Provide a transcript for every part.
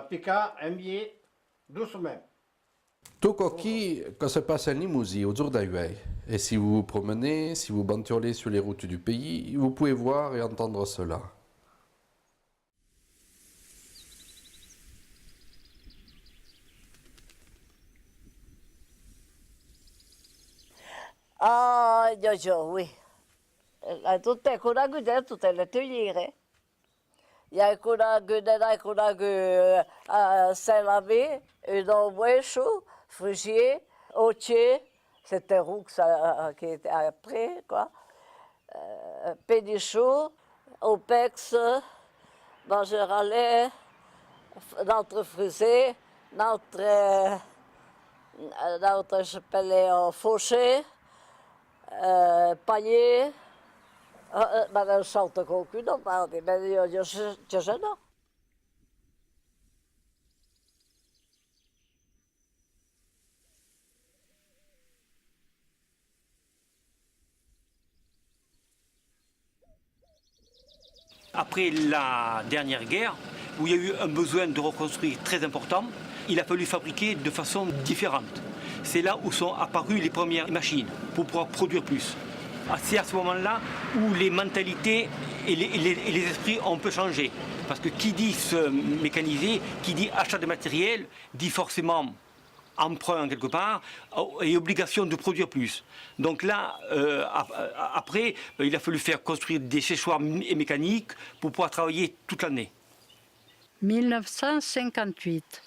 picar, envier, doucement. Tout coquille, quand se passe en Limousin au jour d'Ahuay. Et si vous vous promenez, si vous bantiolez sur les routes du pays, vous pouvez voir et entendre cela. Ah, oui. Tout est conagude, tout est le tuilier. Il y a conague à Saint-Lavé, une embouche, Frugier, Autier, c'était Roux qui était après, quoi. Pénichou, Opex, Mangeralais, notre Frisé, notre chapelle en Fauché, Paillet, ma non salto qualcuno, ma io ce no. Après la dernière guerre, où il y a eu un besoin de reconstruire très important, il a fallu fabriquer de façon différente. C'est là où sont apparues les premières machines pour pouvoir produire plus. C'est à ce moment-là où les mentalités et les esprits ont un peu changé. Parce que qui dit se mécaniser, qui dit achat de matériel, dit forcément emprunt quelque part et obligation de produire plus. Donc là, après, il a fallu faire construire des séchoirs mécaniques pour pouvoir travailler toute l'année. 1958.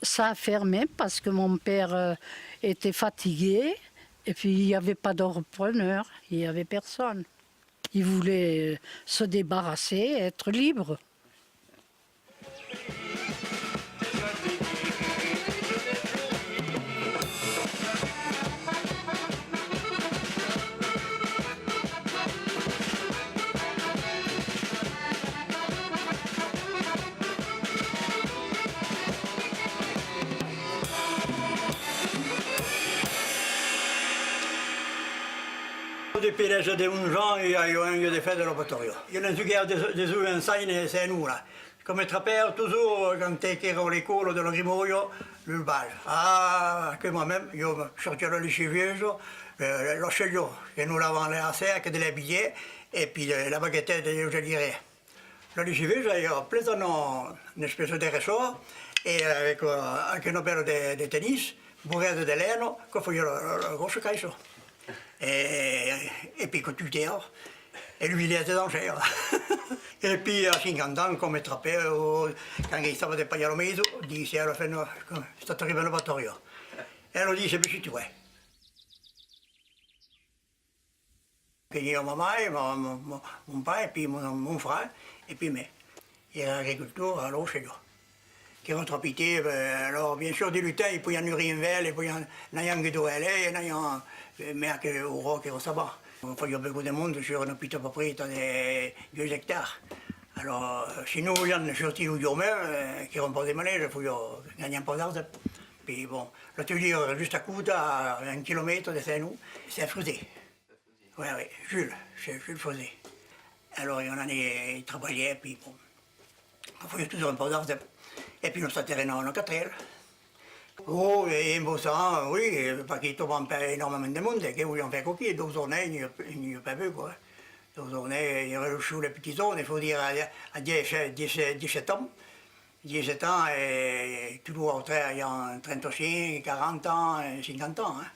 Ça a fermé parce que mon père était fatigué et puis il n'y avait pas de repreneur, il n'y avait personne. Il voulait se débarrasser, être libre. Depuis l'âge de 11 ans, il y a eu un lieu de fête de l'opération. Il y a une guerre des enseigne, c'est nous là. Comme trappeur, toujours, quand tu es à l'école de la Grimorio, le bal. Ah, que moi-même, je sortais le lycée vieux, le chelio, et nous l'avons à sec, de l'habiller, et puis la baguette, je dirais. Le lycée vieux, il y a plein une espèce de ressort, et avec une paire de tennis, bourrée de laine, qu'on fait le gros caisse. Et puis quand tu étais et lui il était d'enchère. Et puis à 50 ans, comme trappeur, quand il stava de pagare il mese, disse alla fine, è stato arrivato il batterio. E lo disse, tu vuoi. Che io, mamma, mon père, et puis mon frère, et puis moi. Et l'agriculture, alors chez nous. Qui ont habité, alors bien sûr, des lutins, il peut y en avoir une velle, il peut y en avoir un guidon, il y en a mais au roc et au sabbat. Il y a beaucoup de monde sur une petite propriété de 2 hectares. Alors, chez nous, il y en a sorti au Yomé, qui n'ont pas de manège, il faut gagner un peu d'argent. Puis bon, l'atelier juste à côté, à 1 kilomètre de Saint-Loup, c'est Frisé. Oui, Jules Frisé. Alors, il y en a qui travaillaient, puis bon, il faut toujours un peu d'argent. Et puis, nous sommes terrain en 4 heures. Oh, et en bossant, oui, parce qu'il tombe énormément de monde, qui voulaient en faire coquille. 2 journées, il n'y a pas vu, quoi. 2 journées, il y a le chou, les petits zones, il faut dire à 17 ans. 17 ans, et toujours il y a 35, 40 ans, 50 ans. Hein.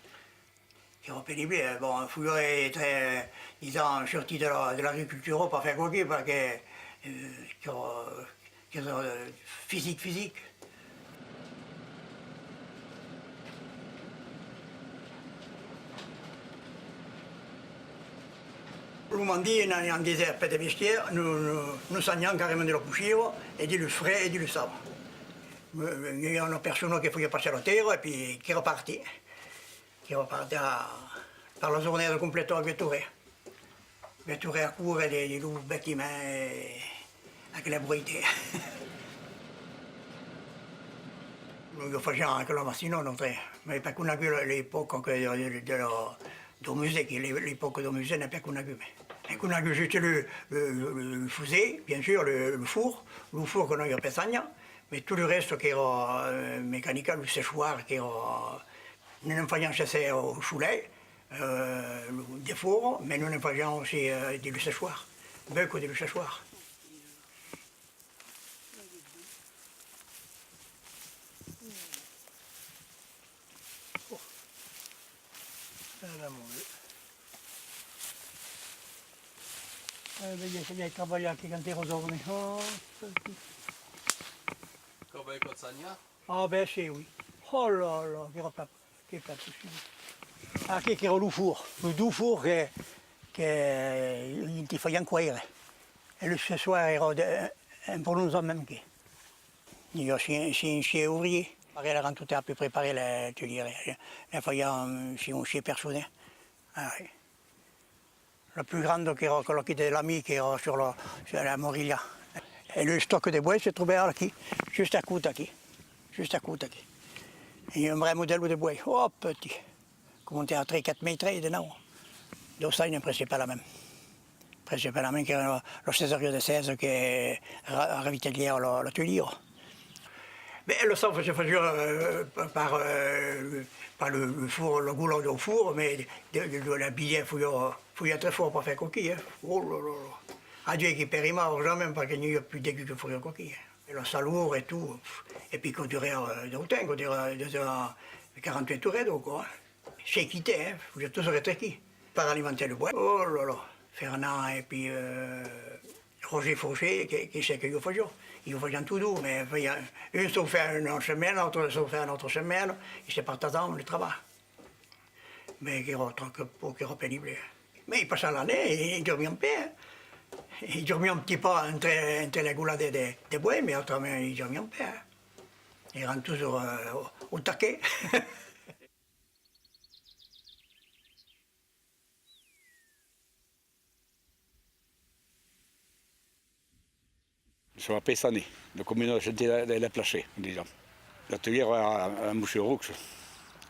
C'est pénible. Bon, il faut être, disons, sorti de l'agriculture pour faire coquille, parce que physique. L'Oumandie, en désert, pas de vestiaire, nous soignons carrément de la poussière, et du frais et du sable. Il y a une personne qui pouvait passer la terre et puis qui repartait. Par la journée de compléter avec Vétouré. Vétouré à court et des loups bâtiments avec la bruité. Nous faisions avec la machine, mais pas qu'on a vu l'époque du musée, l'époque du musée n'a pas qu'on a vu. Et qu'on a vu juste le fusil, bien sûr, le four qu'on a eu à Pessagne, Mais tout le reste qui era mécanique, le séchoir, qui era... Nous faisions chasser au choulet, des fours, mais nous faisions aussi du séchoir, beaucoup de séchoir. Io travaglio anche quando ero giovane. Come Cozzagna? Ah ben sì, oui. Oh là là, che pas possibile. Ah, che era il four, il deux four che ti feien cuire. E le soir era un peu nous en même che. Io si chez ouvrier. Elles erano tutte un peu préparées, tu dirais. Elles faisaient chez personne. Ah, oui. La plus grande qui era quella qui était l'ami qui era sur la Moriglia. Et le stock de bois se trouvait ici, juste à côté ici. Juste à côté ici. Il y a un vrai modèle de bois, oh petit. Comme on était à 3-4 mètres de non. Donc ça, il ne presque pas la même. Presque pas la même que le Césario de 16 qui ravitaillait l'atelier. Mais le sang se faisait par le four, le goulot au four, mais de la billet, il faut très fort pour faire coquille. Hein. Oh là là là. Adieu qui périmard, jamais parce qu'il n'y a plus d'aigu que faire coquille. Et le salour et tout. Et puis qu'on durait d'autant, qu'on durait 48 tours d'eau, quoi. C'est quitté, hein. Vous êtes tous retraqués. Par alimenter le bois. Oh là là. Fernand et puis Roger Fauché, qui sait qu'ils faisaient. Ils faisaient tout doux, mais une se fait une semaine, l'autre se fait une autre semaine. Ils se partageaient le travail. Mais qui era pénible. Mais ils passaient l'année et ils dormaient en paix. Hein. Ils dormaient un petit peu entre les goulades des bois, mais autrement ils dormaient en paix. Hein. Ils rentrent toujours au taquet. Sono Pessani, la commune della Placée, disons. L'atelier era à Moucheroux,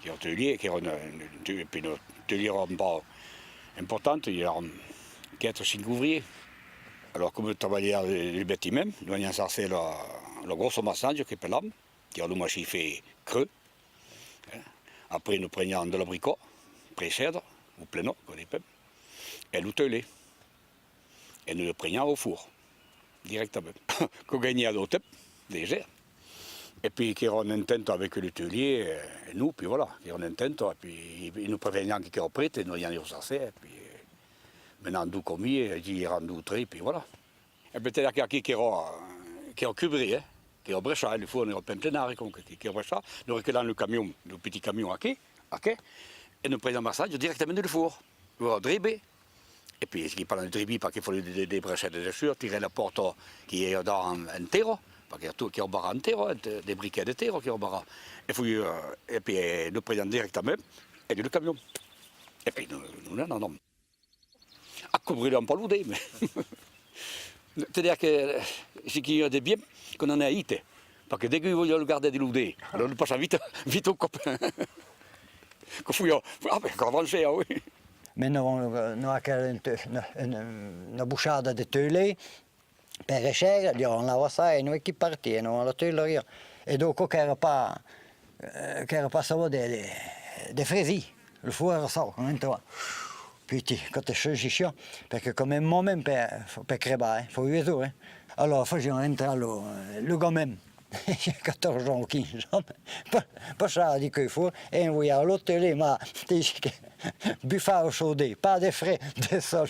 qui est un atelier, qui est un atelier un peu important, il y a 4-5 ouvriers. Alors, comme je travaillais le bâtiment, nous avons cherché le gros massage qui est là, qui a le machine fait creux. Après, nous prenions de l'abricot, pré-cèdre, ou pléno, comme on dit, et l'atelier. Et nous le prenions au four. Directement. Qu'on gagnait à l'autre, déjà. Et puis qu'on en entente avec l'atelier, et nous, puis voilà, qu'on entente, et puis ils nous prévenaient qu'ils étaient prêts, et nous y en avons et puis maintenant, nous commis, ils y rendu très, puis voilà. Et puis c'est-à-dire qu'il y a cubri, qui a brécha, le four, on est plein plénard, qui a brécha, nous reculons le camion, le petit camion à quai, et nous prenons un massage directement dans le four. Nous avons dribé. Et puis, il parle de tribu parce qu'il faut des brochettes de sûr, tirer la porte qui est dans un terreau, parce qu'il y a tout qui est en barre en terreau, des briquets de terreau qui est en barre. Et puis, nous prenons directement et le camion. Et puis, nous non. À couvrir un peu l'oudé, mais. C'est-à-dire que ce qui est bien, qu'on en a hité. Parce que dès que vous le garder de l'oudé, alors nous passons vite au copain. Qu'on fouille, ah ben, qu'on avance, oui. Mais nous avons une bouchade de télé, per cher, on lava ça et nous qui partit, nous la télé. Et donc, il n'y avait pas ça des fraisiers. Le four era ça, on entend. Puis, quand tu choisis, parce que comme moi-même, per créer, il faut y aller. Alors, je entrer le gars même. 14 ans ou 15 ans, pas ça dit qu'il faut, et on voyait à l'hôtel, mais buffard chaudé, pas de frais, de sol.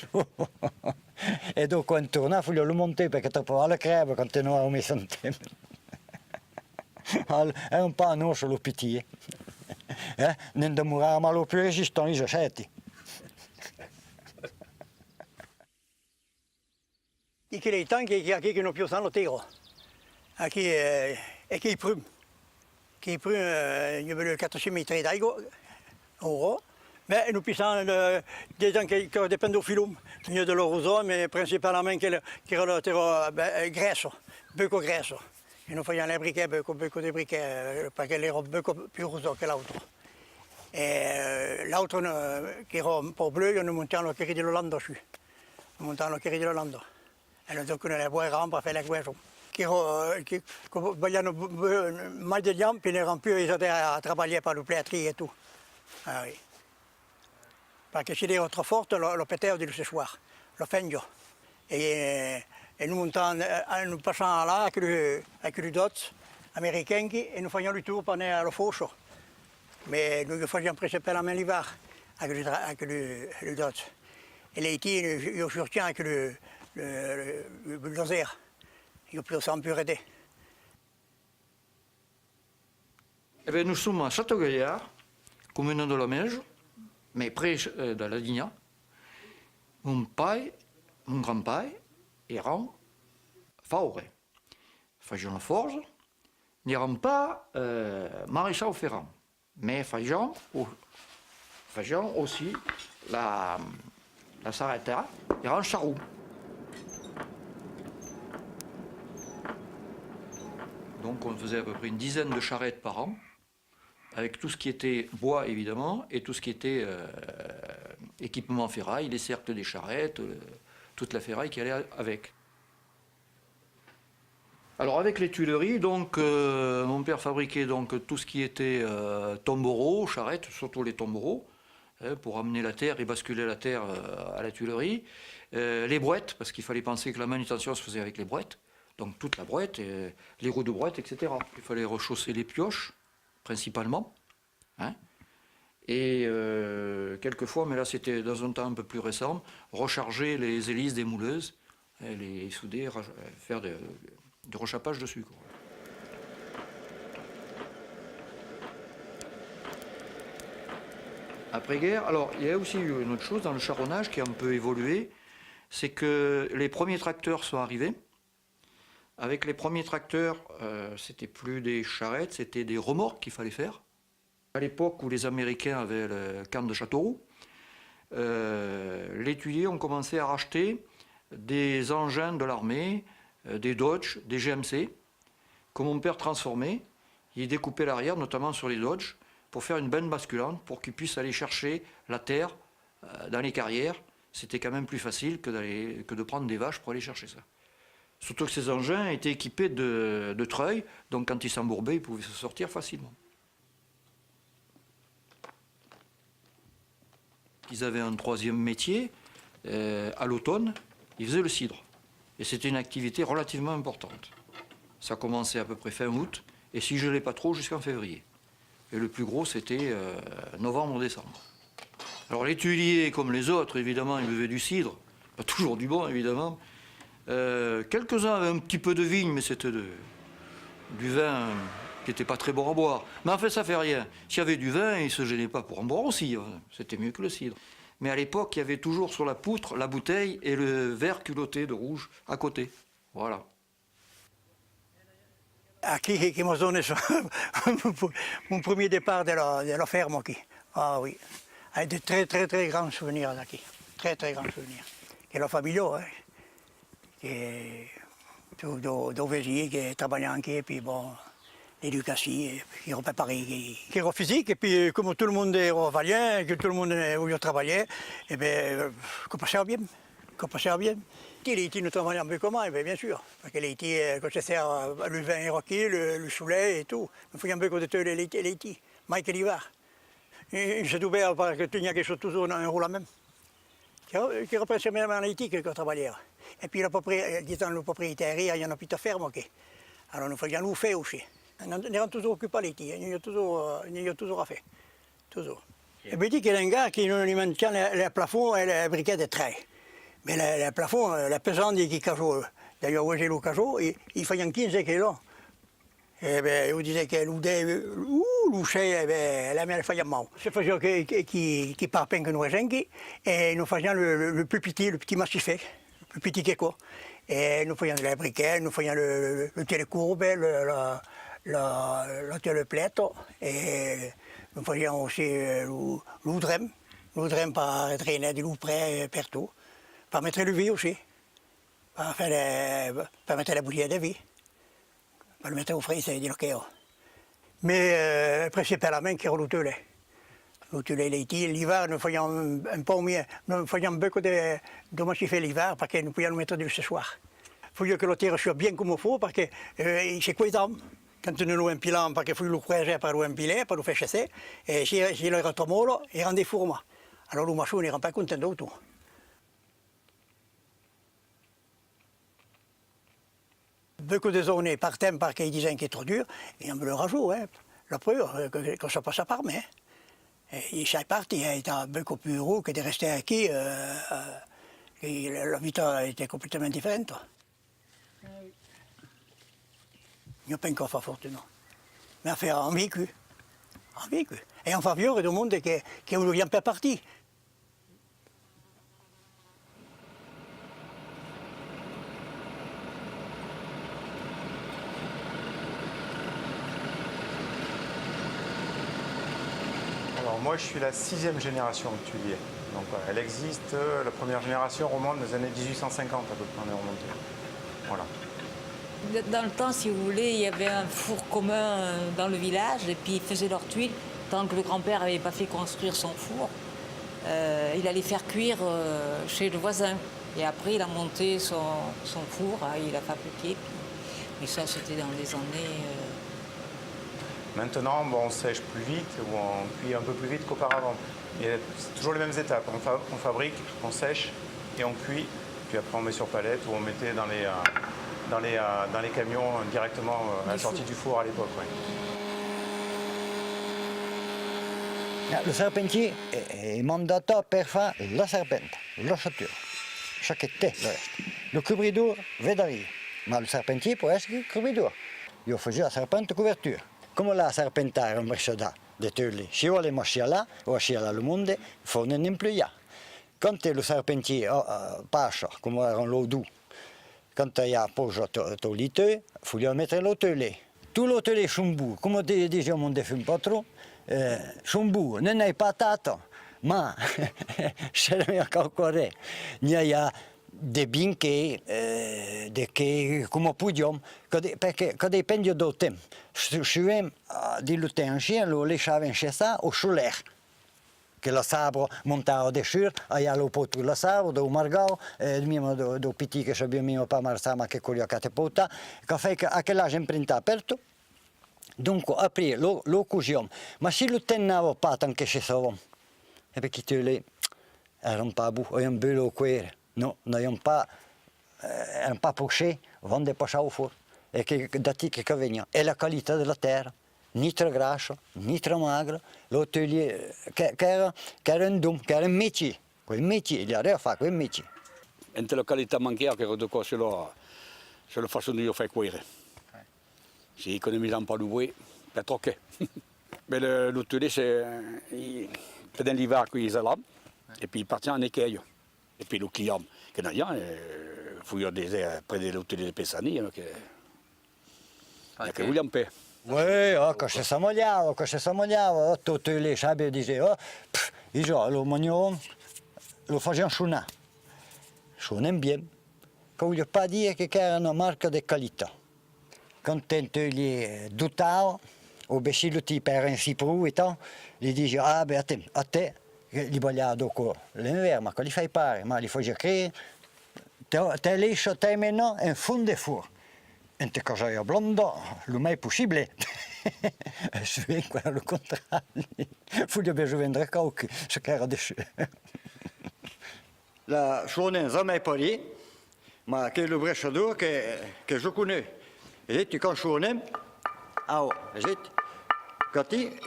Et donc quand on tournait, il fallait le monter parce que tu peux avoir la crève quand tu n'as mis son thème. È un po' annoso lo petit. Non demorava ma lo più resistente, i accetti. I che dei tanchi che non più sanno tiro. E che i prum. Che i prum, il y avait 400 mètres d'aigua, mais nous puissions des gens qui dépendent du filum. Il y a de l'oroso, mais principalement qui est graisse, beaucoup graisse. Et nous faisions les briquets, beaucoup de briquets, parce qu'elle est beaucoup plus roseau que l'autre. Et l'autre, qui est un peu bleu, nous montions le Querri de l'Hollande dessus. Nous montions le Querri de l'Hollande. Et donc, on allait boire pour faire la guerre. vogliono mai degli ampi, ne erano più a travailler per le plâtreries et tout. Ah oui. Parce que si era trop forte, lo pétèrent du ce soir, lo fendio. Et nous passons là avec les dots américains et nous faisions le tour pour aller à la fosse. Mais nous le faisions principalement l'hiver avec les dots. Et l'été, ils sortaient avec le bulldozer. Ils ne s'en plus aider. Eh bien, nous sommes à Château-Gaillard, commune de la Meige, mais près de la Digna. Mon grand-père era faure. Faisions la forge, n'étions pas maréchal ferrant, mais faisions aussi la sarreta, era un charroux. Donc on faisait à peu près une dizaine de charrettes par an, avec tout ce qui était bois évidemment, et tout ce qui était équipement ferraille, les cercles des charrettes, toute la ferraille qui allait avec. Alors avec les tuileries, donc mon père fabriquait donc tout ce qui était tombereaux, charrettes, surtout les tombereaux, pour amener la terre et basculer la terre à la tuilerie. Les brouettes, parce qu'il fallait penser que la manutention se faisait avec les brouettes. Donc toute la brouette, les roues de brouette, etc. Il fallait rechausser les pioches, principalement. Hein. Et quelquefois, mais là c'était dans un temps un peu plus récent, recharger les hélices des mouleuses, les souder, faire du rechapage dessus, quoi. Après-guerre, alors il y a aussi une autre chose dans le charronnage qui a un peu évolué, c'est que les premiers tracteurs sont arrivés. Avec les premiers tracteurs, c'était plus des charrettes, c'était des remorques qu'il fallait faire. À l'époque où les Américains avaient le camp de Châteauroux, les tuiliers ont commencé à racheter des engins de l'armée, des Dodge, des GMC, que mon père transformait. Il découpait l'arrière, notamment sur les Dodge, pour faire une benne basculante, pour qu'ils puissent aller chercher la terre dans les carrières. C'était quand même plus facile que de prendre des vaches pour aller chercher ça. Surtout que ces engins étaient équipés de treuils, donc quand ils s'embourbaient, ils pouvaient se sortir facilement. Ils avaient un troisième métier, à l'automne, ils faisaient le cidre. Et c'était une activité relativement importante. Ça commençait à peu près fin août, et si je ne l'ai pas trop, jusqu'en février. Et le plus gros, c'était novembre-décembre. Alors les tuiliers, comme les autres, évidemment, ils buvaient du cidre, pas toujours du bon, évidemment. Quelques-uns avaient un petit peu de vigne, mais c'était du vin qui n'était pas très bon à boire. Mais en fait, ça fait rien. S'il y avait du vin, ils ne se gênaient pas pour en boire aussi. C'était mieux que le cidre. Mais à l'époque, il y avait toujours sur la poutre la bouteille et le verre culotté de rouge à côté. Voilà. Qui m'a donné mon premier départ de la ferme. Ah oui. Avec de très, très, très grands souvenirs d'ici. Très, très grands souvenirs. Et la famille, d'ouvriers qui travaillaient en et puis bon, l'éducation, qui era pareil, qui era physique, et puis comme tout le monde est valien, que tout le monde voulait travailler, et bien, qu'on passait bien, Les Itis nous travaillaient un peu comme moi, bien sûr, parce que les Itis, quand ça sert le vin iroquois, le soulet et tout, nous faisions un peu comme les Itis, mais que l'hiver. Je trouvais parce que tu n'y a quelque chose toujours dans un rôle même. Qui représente même en Haïti que travaillait. Et puis le propriétaire, il y en a plus de ferme. Okay. Alors nous faisions nous faire aussi. On est toujours occupé à l'Haïti, il y a toujours à faire. Toujours. Et puis il dit qu'il y a un gars qui nous maintient les plafonds et les briquets de trait. Mais les plafonds, la pesante qui cajot, d'ailleurs où j'ai le cajot, il faisait 15 kilos. Et bien, on disait que l'ouché, la mère faisait mal. C'est faisait qui part peine que nous résenquons, et nous faisions le plus petit, le petit massifet, le plus petit que quoi. Et nous faisions les briquets, nous faisions le télécourbe, le téléplate, et nous faisions aussi l'oudrem. L'oudrem par traîner du loup près partout, par mettre le vie aussi, par mettre la bouillie de vie. Le mettre au frais, c'est dire qu'il mais principalement qui est l'outelé. L'outelé, l'hiver, nous faisions un peu mieux. Nous faisions beaucoup de massifs l'hiver parce que nous pouvions le mettre du ce soir. faut que le tire bien comme il faut, parce que c'est quoi quand nous nous empilons, parce qu'il faut le courir par l'empiler, pour le faire chasser, et si le retombe, il rend des fourmas. Alors le machon ne rend pas content du tout. Beaucoup de zones partent parce qu'ils disaient qu'il est trop dur, et on me le rajoute, hein. La preuve, que ça passe par main. Et chaque partie était beaucoup plus heureux que de rester acquis. La vie était complètement différente. Il n'y a pas encore fait fortune. Mais on vécu. On vécu. Et on fait vivre du monde qui ne vient pas partie. Alors moi je suis la 6e génération de tuilier. Donc elle existe, la première génération remonte des années 1850 à peu près, on est remonté. Voilà. Dans le temps, si vous voulez, il y avait un four commun dans le village et puis ils faisaient leurs tuiles. Tant que le grand-père n'avait pas fait construire son four, il allait faire cuire chez le voisin. Et après, il a monté son four, il a fabriqué. Mais ça, c'était dans les années... Maintenant, bon, on sèche plus vite ou on cuit un peu plus vite qu'auparavant. C'est toujours les mêmes étapes. On fabrique, on sèche et on cuit. Puis après, on met sur palette ou on mettait dans les camions directement à la sortie du four à l'époque. Ouais. Le serpentier è mandato per fare la serpente, l'ossatura, sciacchettè, il resto. Le copridur vedaria, ma il serpentier può essere il copridur. Io facevo la serpente couverture. Come la serpentare un bresciodà de tölli, si vuole masciala o asciala al monde, forne non più ya. Quand le serpentier passa, come era un l'odù, quand il a posé ton liteux, il faut lui mettre l'autelé. Tout l'autelé chumbu, come diciamo de fume pas trop, chumbu, non è patata, ma c'è ancora. Il y a des binche, come podium, perché dipende dal tempo. Se di lutin chien, lo lasciava in scesa o sull'air. Che la sabre montava dessus, il lo potu la sabre, do margau, mimo do piti che abbiamo pas marsama che colio catepota, che fa che a che l'ha imprenta aperto. Dunque aprì lo cusiamo, ma se lo teneva pas tanto che si savamo, e perché tu lì era un po' bu, un bello quere, no, non pas, era un po' poché, quando passava fuori, e che da ti che veniva, e la qualità della terra. Ni trop grasso, ni trop magro, l'hôtelier, che era un dom, che era un métier. Quel métier, il arriva a fare quel métier. Entre la qualità manquée, che de quoi c'est la façon de le faire cuire. Si économisant pas le bois, pas trop que. Mais l'hôtelier, c'est pendant l'hiver qu'ils là, et puis il partit en écueil. Et puis le client, qui n'a rien, il faut y aller près de l'hôtelier de Pessani, che vogliamo per. Oui, quand je se mogliava, tutti le sciabe dicevano, io lo facevo suonare. Suonano bene. Che voglio pas dire che era una marca di qualità. Quando gli dotavo, o besilo ti per un cipru e tal, gli dicevo, a te, gli vogliamo dopo l'inverno, ma che li fai pare, ma li fai credere, te lascio te maintenant in fondo di fuoco. E te cosa io blondo, lo mai possibile. Je vais quoi le contraire. Voglio bene vendere qualche, se che era dessus. La suonen jamais pari, ma che le bresciador che je connais. Et tu quand suonem,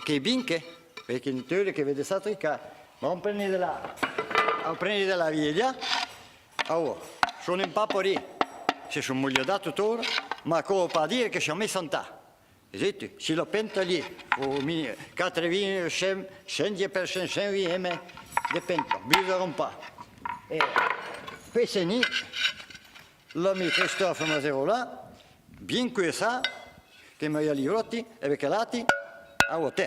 che binche, perché in teoria che vede satrica, ma on prende della veglia, suonem pas pari. Se sono moglie dato tuttora, ma come per dire che ci ho messo in ta. Vedete, se lo penta lì, 4 vini, 100% 100 vini, dipende, bisogna un po'. E questo lì, l'ami Christophe Mazerola, bien cuisa, che mi ha livrati, e perché lati, a te.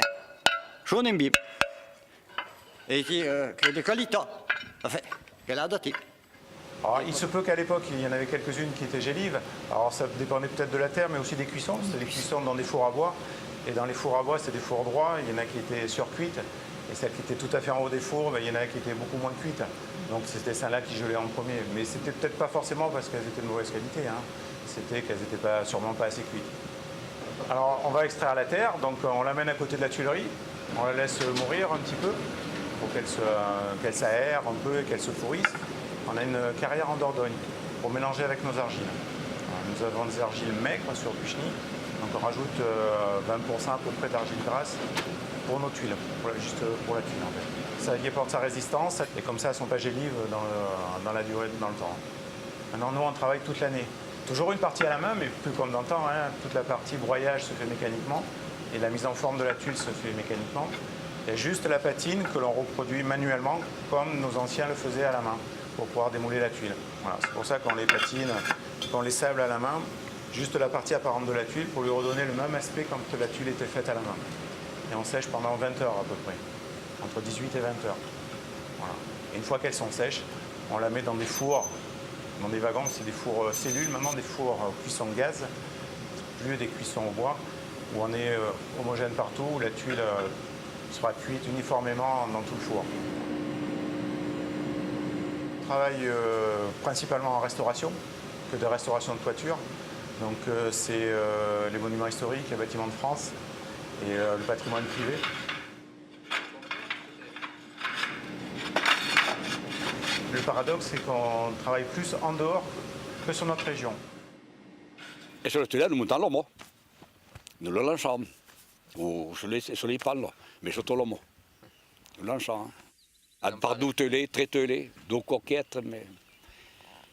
Sono in bib. Et che di qualità, che l'ha dati. Alors, il se peut qu'à l'époque, il y en avait quelques-unes qui étaient gélives. Alors ça dépendait peut-être de la terre, mais aussi des cuissons. C'était des cuissons dans des fours à bois. Et dans les fours à bois, c'était des fours droits. Il y en a qui étaient surcuites. Et celles qui étaient tout à fait en haut des fours, il y en a qui étaient beaucoup moins cuites. Donc c'est ces dessins-là qui gelaient en premier. Mais c'était peut-être pas forcément parce qu'elles étaient de mauvaise qualité, hein. C'était qu'elles n'étaient sûrement pas assez cuites. Alors on va extraire la terre, donc on l'amène à côté de la tuilerie, on la laisse mourir un petit peu pour qu'elle s'aère un peu et qu'elle se pourrisse. On a une carrière en Dordogne pour mélanger avec nos argiles. Alors, nous avons des argiles maigres sur Puchny, donc on rajoute 20% à peu près d'argile grasse pour nos tuiles, juste pour la tuile en fait. Ça y apporte sa résistance et comme ça elles ne sont pas gélives dans la durée, dans le temps. Maintenant nous on travaille toute l'année. Toujours une partie à la main, mais plus comme dans le temps, hein. Toute la partie broyage se fait mécaniquement et la mise en forme de la tuile se fait mécaniquement. Il y a juste la patine que l'on reproduit manuellement comme nos anciens le faisaient à la main pour pouvoir démouler la tuile. Voilà. C'est pour ça qu'on les patine, qu'on les sable à la main, juste la partie apparente de la tuile pour lui redonner le même aspect quand la tuile était faite à la main. Et on sèche pendant 20 heures à peu près, entre 18 et 20 heures. Voilà. Et une fois qu'elles sont sèches, on la met dans des fours. Dans des wagons, c'est des fours cellules, maintenant des fours cuisson gaz, plus des cuissons au bois, où on est homogène partout, où la tuile sera cuite uniformément dans tout le four. On travaille principalement en restauration, que de restauration de toiture. Donc c'est les monuments historiques, les bâtiments de France et le patrimoine privé. Le paradoxe, c'est qu'on travaille plus en dehors que sur notre région. Et sur le tuile, nous montons l'homme. Nous le lançons. Ou sur les pales, mais surtout l'homme. Nous lançons. Par 2 telés, 3 telés, 2 coquettes, mais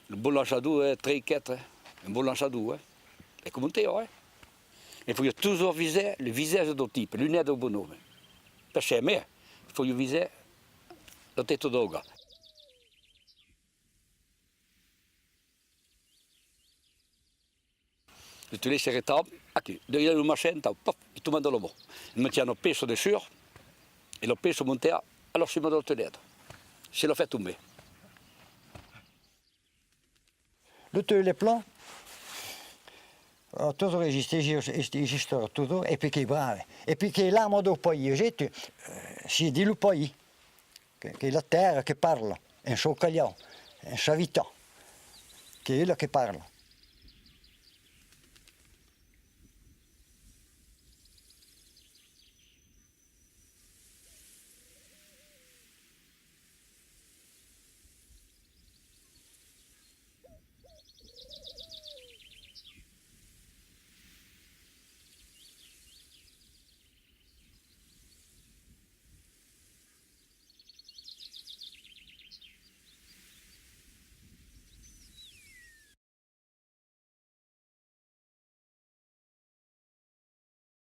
le bon lançadou est 3 quêtes. Un bon lançadou, et comme un théo. Il faut toujours viser le visage du type, le nez du bonhomme. Parce que il faut viser la tête du gars. Le tuile si retombe, aqui, derrière le machin, pop, il tombe dans le mot. Il maintient le peso dessus, et le peso monte alors cima del tuile. Se le fait tomber. Le tuile plan, tutto esiste tutto, e perché è bravo. E perché l'amo del paese si di lui paese, che è la terra che parla, in suo cagliò, in sua vita, che è la che parla.